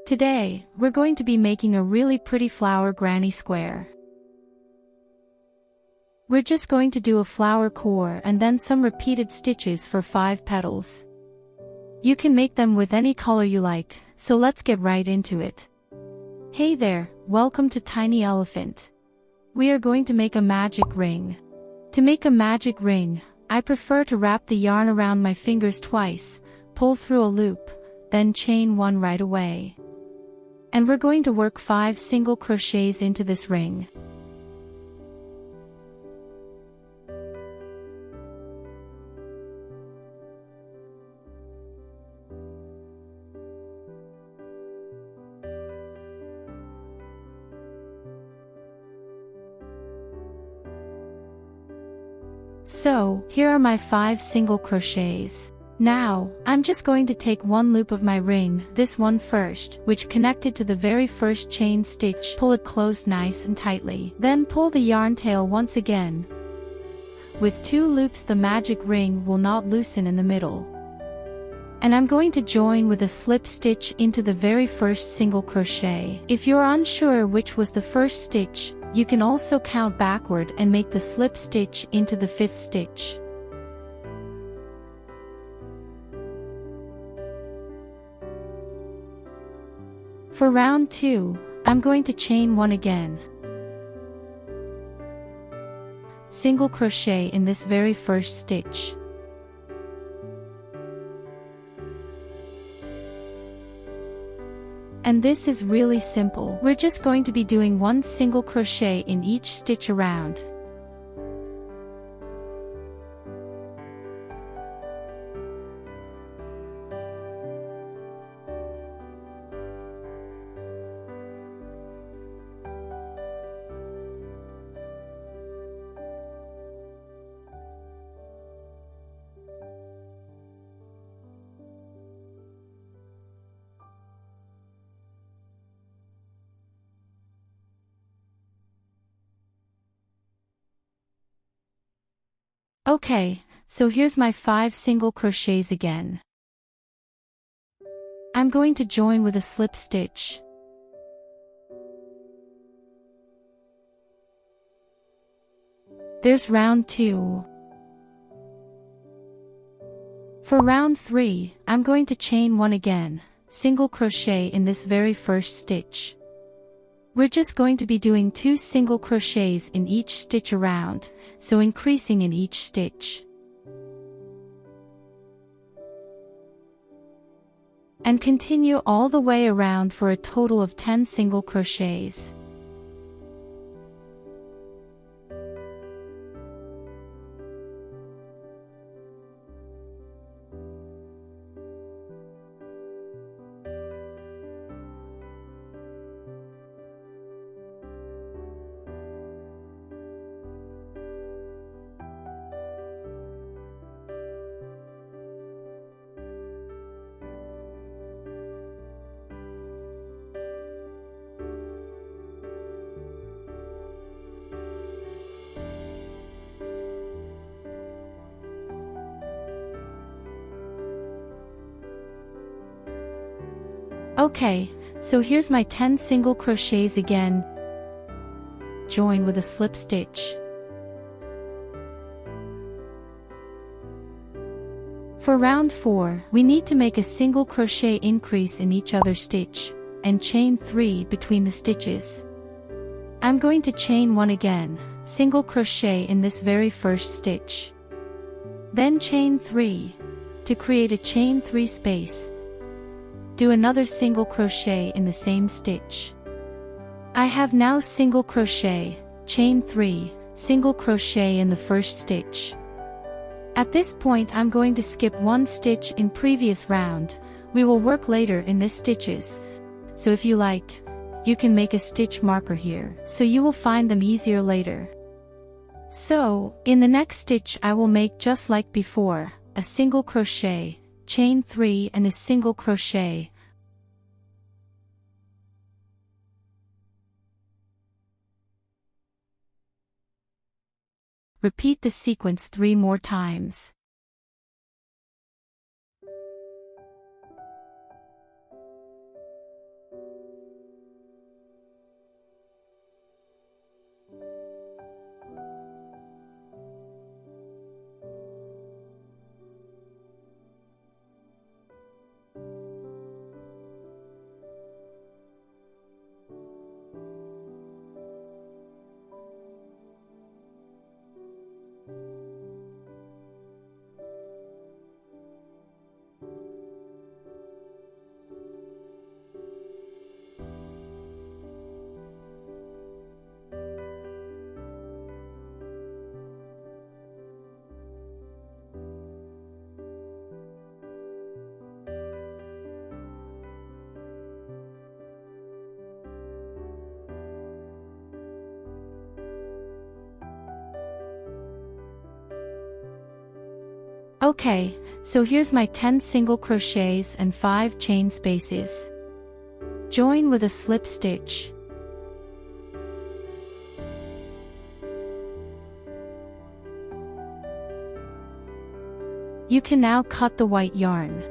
Today, we're going to be making a really pretty flower granny square. We're just going to do a flower core and then some repeated stitches for 5 petals. You can make them with any color you like, so let's get right into it. Hey there, welcome to Tiny Elephant. We are going to make a magic ring. To make a magic ring, I prefer to wrap the yarn around my fingers twice, pull through a loop, then chain one right away. And we're going to work 5 single crochets into this ring. So, here are my 5 single crochets. Now, I'm just going to take one loop of my ring, this one first, which connected to the very first chain stitch, pull it closed nice and tightly, then pull the yarn tail once again. With 2 loops the magic ring will not loosen in the middle. And I'm going to join with a slip stitch into the very first single crochet. If you're unsure which was the first stitch, you can also count backward and make the slip stitch into the 5th stitch. For round 2, I'm going to chain 1 again. Single crochet in this very first stitch. And this is really simple. We're just going to be doing 1 single crochet in each stitch around. Okay, so here's my 5 single crochets again. I'm going to join with a slip stitch. There's round 2. For round 3, I'm going to chain 1 again, single crochet in this very first stitch. We're just going to be doing 2 single crochets in each stitch around, so increasing in each stitch. And continue all the way around for a total of 10 single crochets. Okay, so here's my 10 single crochets again. Join with a slip stitch. For round 4, we need to make a single crochet increase in each other stitch, and chain 3 between the stitches. I'm going to chain 1 again, single crochet in this very first stitch. Then chain 3, to create a chain 3 space. Do another single crochet in the same stitch. I have now single crochet, chain 3, single crochet in the first stitch. At this point I'm going to skip 1 stitch in previous round. We will work later in this stitches. So if you like, you can make a stitch marker here, so you will find them easier later. So, in the next stitch I will make just like before, a single crochet, chain 3 and a single crochet. Repeat the sequence 3 more times. Okay, so here's my 10 single crochets and 5 chain spaces. Join with a slip stitch. You can now cut the white yarn.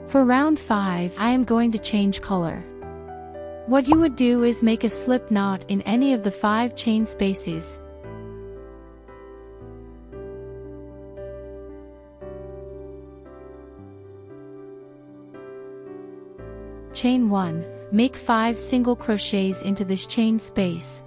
For round 5, I am going to change color. What you would do is make a slip knot in any of the 5 chain spaces. Chain 1, make 5 single crochets into this chain space.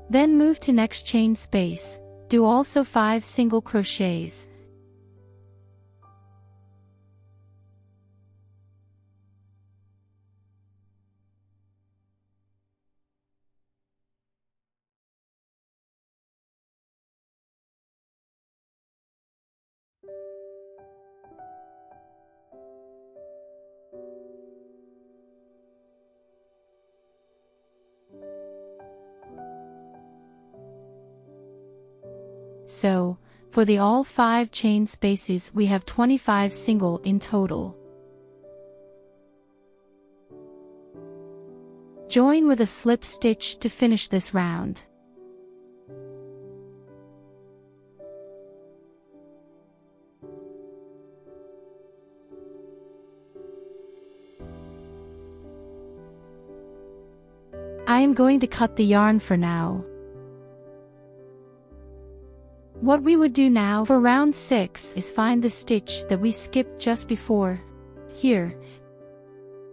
Then move to next chain space. Do also 5 single crochets. So, for the all 5 chain spaces we have 25 single in total. Join with a slip stitch to finish this round. I am going to cut the yarn for now. What we would do now for round 6 is find the stitch that we skipped just before. Here.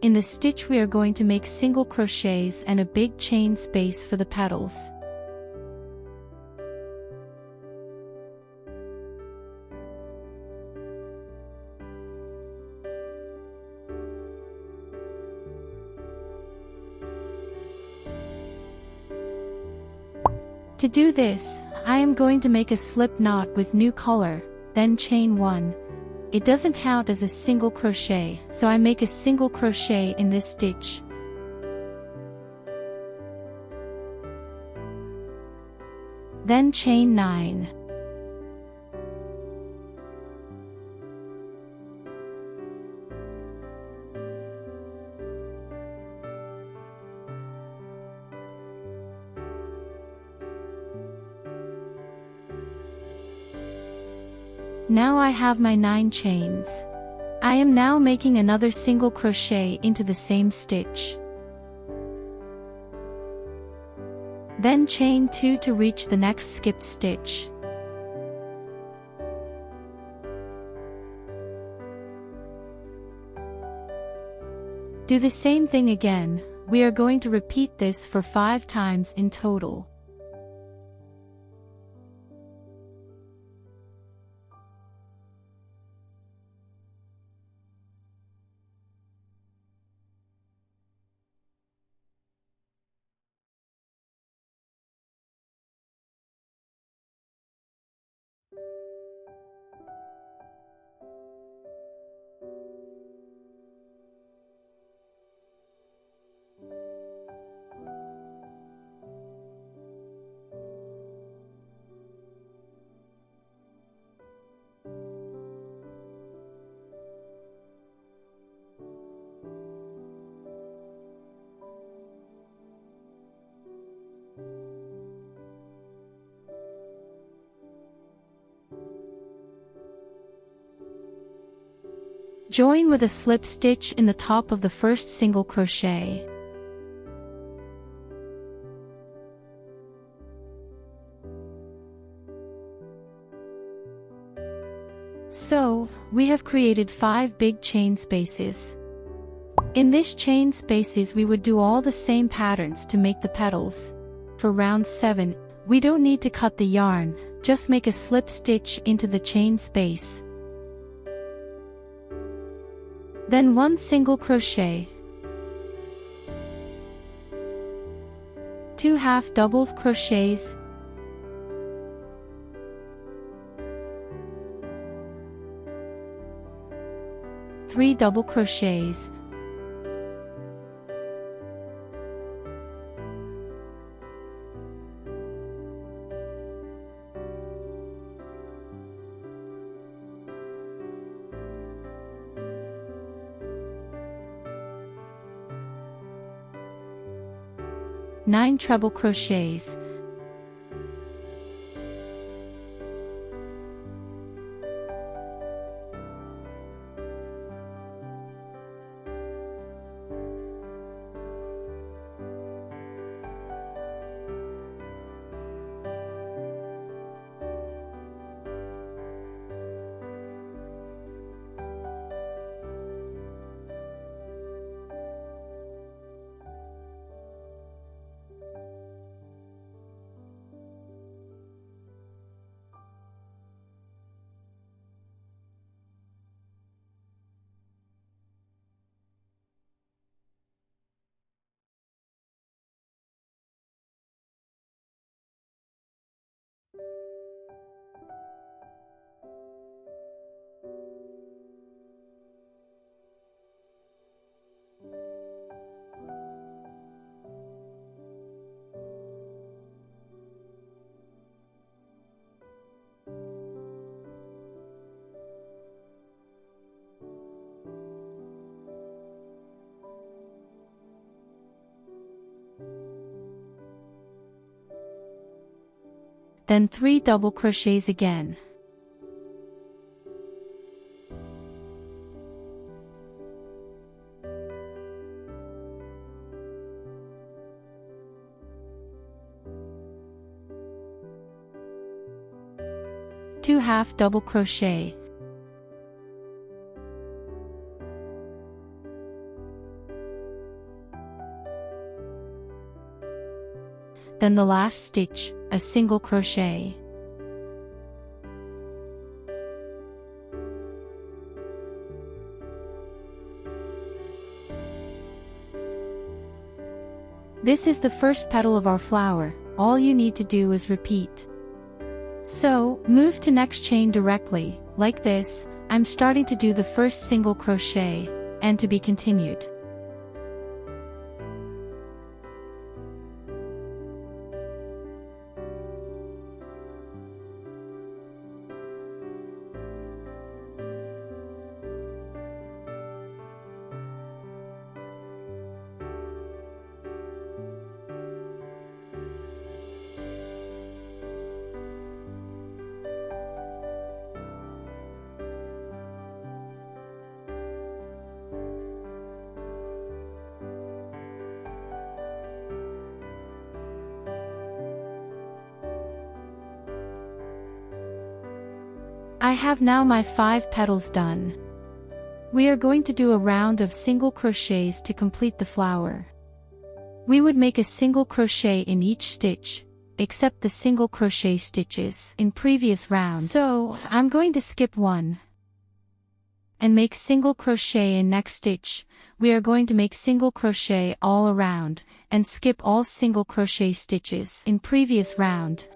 In the stitch we are going to make single crochets and a big chain space for the petals. To do this, I am going to make a slip knot with new color, then chain 1. It doesn't count as a single crochet, so I make a single crochet in this stitch. Then chain 9. Now I have my 9 chains. I am now making another single crochet into the same stitch. Then chain 2 to reach the next skipped stitch. Do the same thing again. We are going to repeat this for 5 times in total. Join with a slip stitch in the top of the first single crochet. So, we have created 5 big chain spaces. In this chain spaces we would do all the same patterns to make the petals. For round 7, we don't need to cut the yarn, just make a slip stitch into the chain space. Then 1 single crochet, 2 half double crochets, 3 double crochets, 9 treble crochets, 3 double crochets again. Two half double crochet, then the last stitch, a single crochet. This is the first petal of our flower. All you need to do is repeat. So, move to next chain directly, like this. I'm starting to do the first single crochet, and to be continued. I have now my 5 petals done. We are going to do a round of single crochets to complete the flower. We would make a single crochet in each stitch, except the single crochet stitches in previous round. So, I'm going to skip one and make single crochet in next stitch. We are going to make single crochet all around, and skip all single crochet stitches in previous round.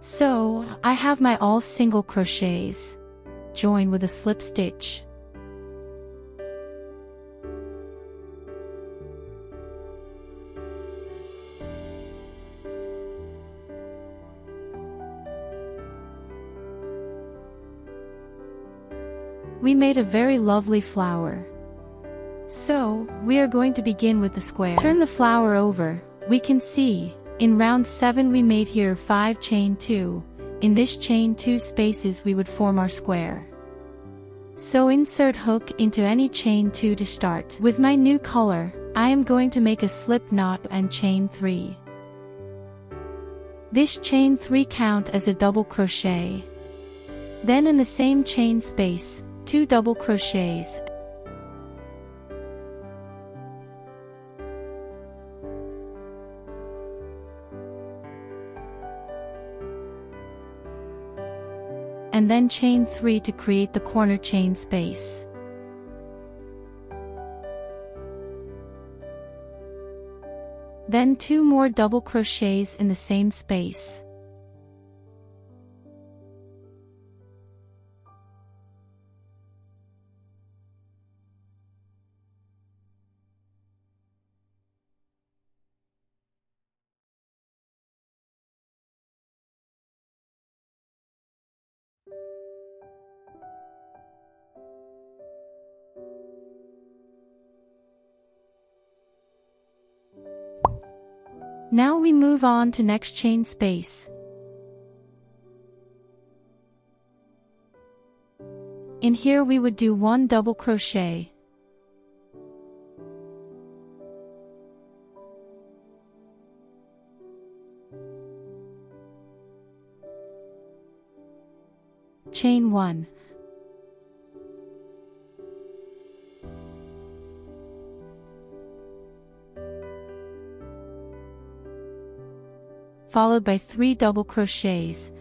So, I have my all single crochets. Join with a slip stitch. We made a very lovely flower. So, we are going to begin with the square. Turn the flower over. We can see, in round 7 we made here 5 chain 2. In this chain 2 spaces we would form our square. So insert hook into any chain 2 to start. With my new color, I am going to make a slip knot and chain 3. This chain 3 count as a double crochet. Then in the same chain space, 2 double crochets. And then chain 3 to create the corner chain space. Then 2 more double crochets in the same space. Now we move on to next chain space. In here we would do 1 double crochet. Chain 1. Followed by 3 double crochets.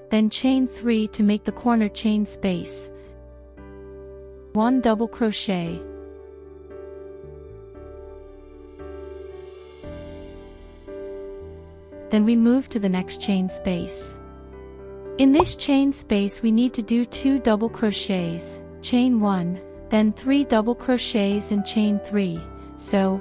Then chain 3 to make the corner chain space. 1 double crochet. Then we move to the next chain space. In this chain space we need to do 2 double crochets, chain 1, then 3 double crochets and chain 3, so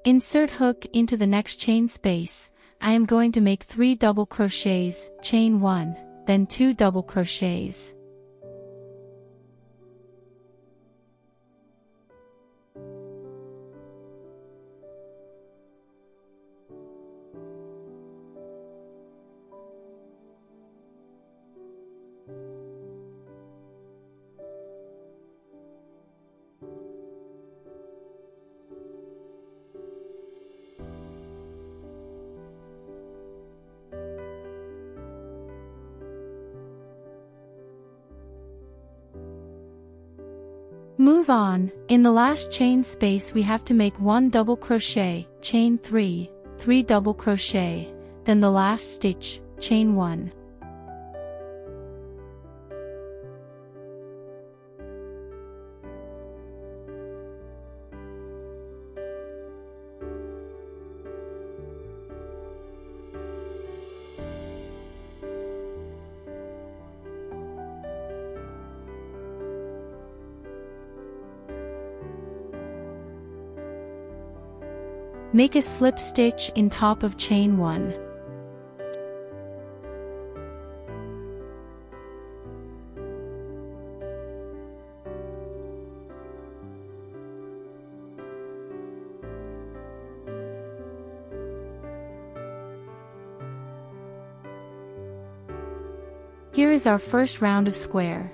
insert hook into the next chain space. I am going to make 3 double crochets, chain 1, then 2 double crochets. Move on. In the last chain space we have to make 1 double crochet, chain 3, 3 double crochet, then the last stitch, chain 1. Make a slip stitch in top of chain 1. Here is our first round of square.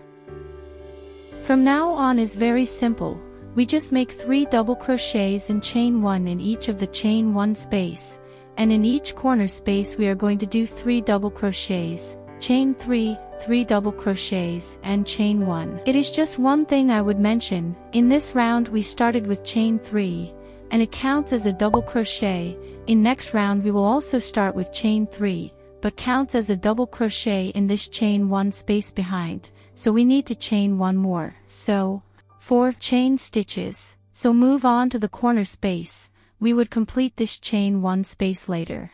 From now on is very simple. We just make 3 double crochets and chain 1 in each of the chain 1 space, and in each corner space we are going to do 3 double crochets, chain 3, 3 double crochets, and chain 1. It is just one thing I would mention. In this round we started with chain 3, and it counts as a double crochet. In next round we will also start with chain 3, but counts as a double crochet in this chain 1 space behind, so we need to chain 1 more, so 4 chain stitches. So move on to the corner space. We would complete this chain 1 space later.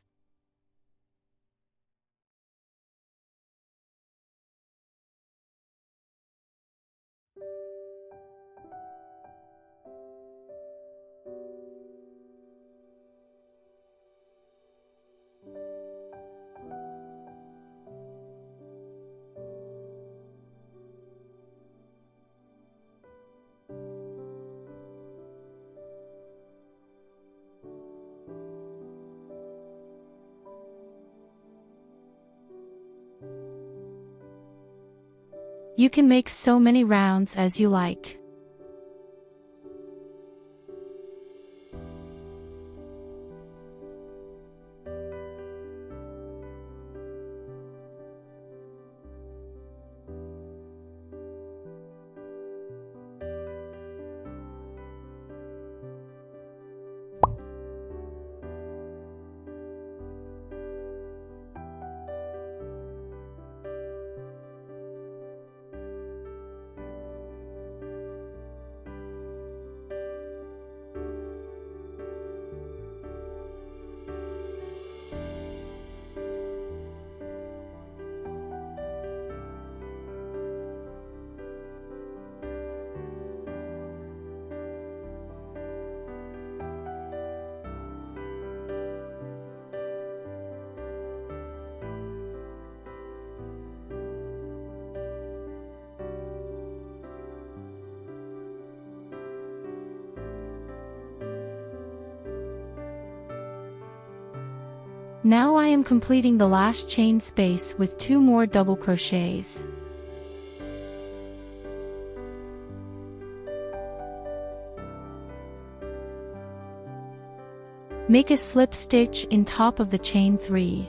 You can make so many rounds as you like. Now I am completing the last chain space with 2 more double crochets. Make a slip stitch in top of the chain 3.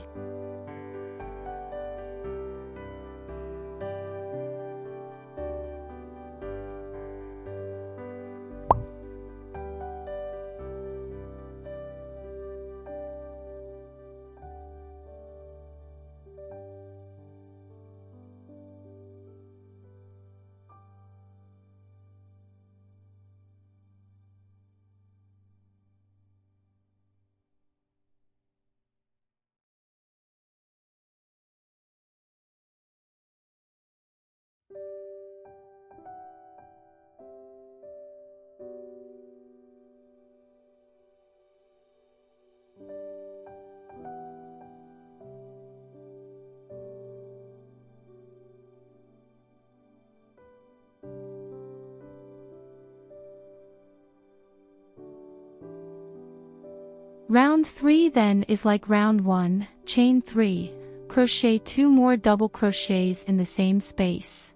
Round 3 then is like round 1, chain 3, crochet 2 more double crochets in the same space.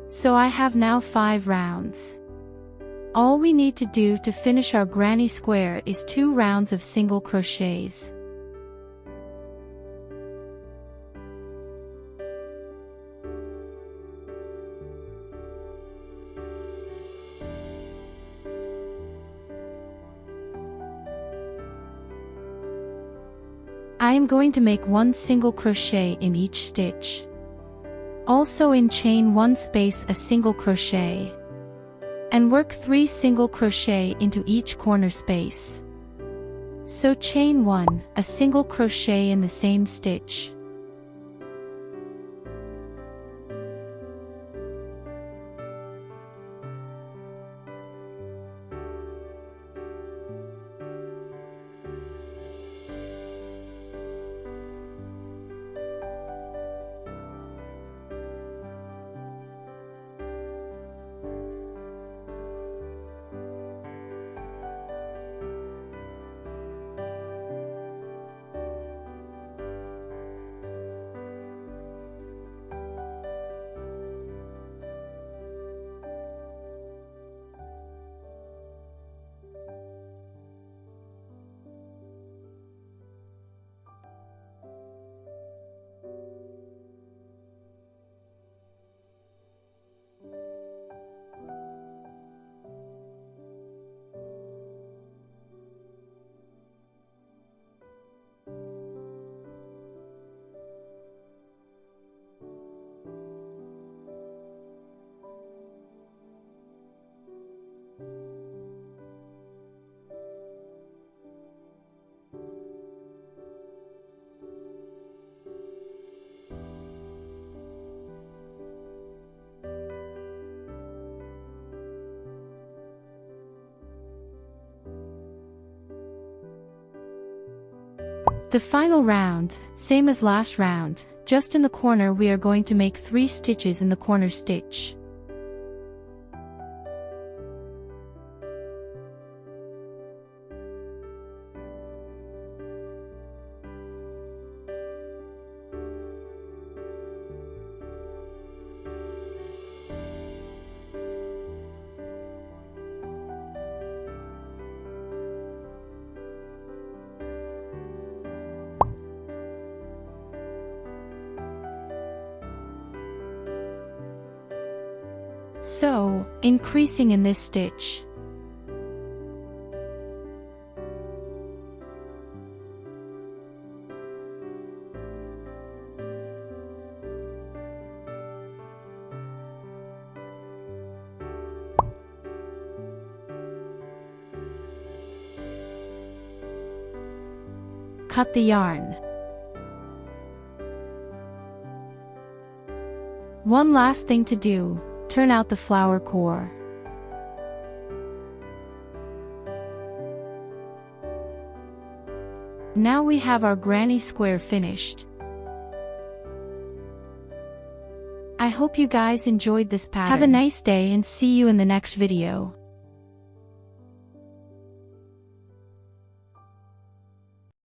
So I have now 5 rounds. All we need to do to finish our granny square is 2 rounds of single crochets. I am going to make 1 single crochet in each stitch. Also in chain 1 space a single crochet. and work 3 single crochet into each corner space. So chain 1, a single crochet in the same stitch. The final round, same as last round, just in the corner we are going to make 3 stitches in the corner stitch. So, increasing in this stitch. Cut the yarn. One last thing to do. Turn out the flower core. Now we have our granny square finished. I hope you guys enjoyed this pattern. Have a nice day and see you in the next video.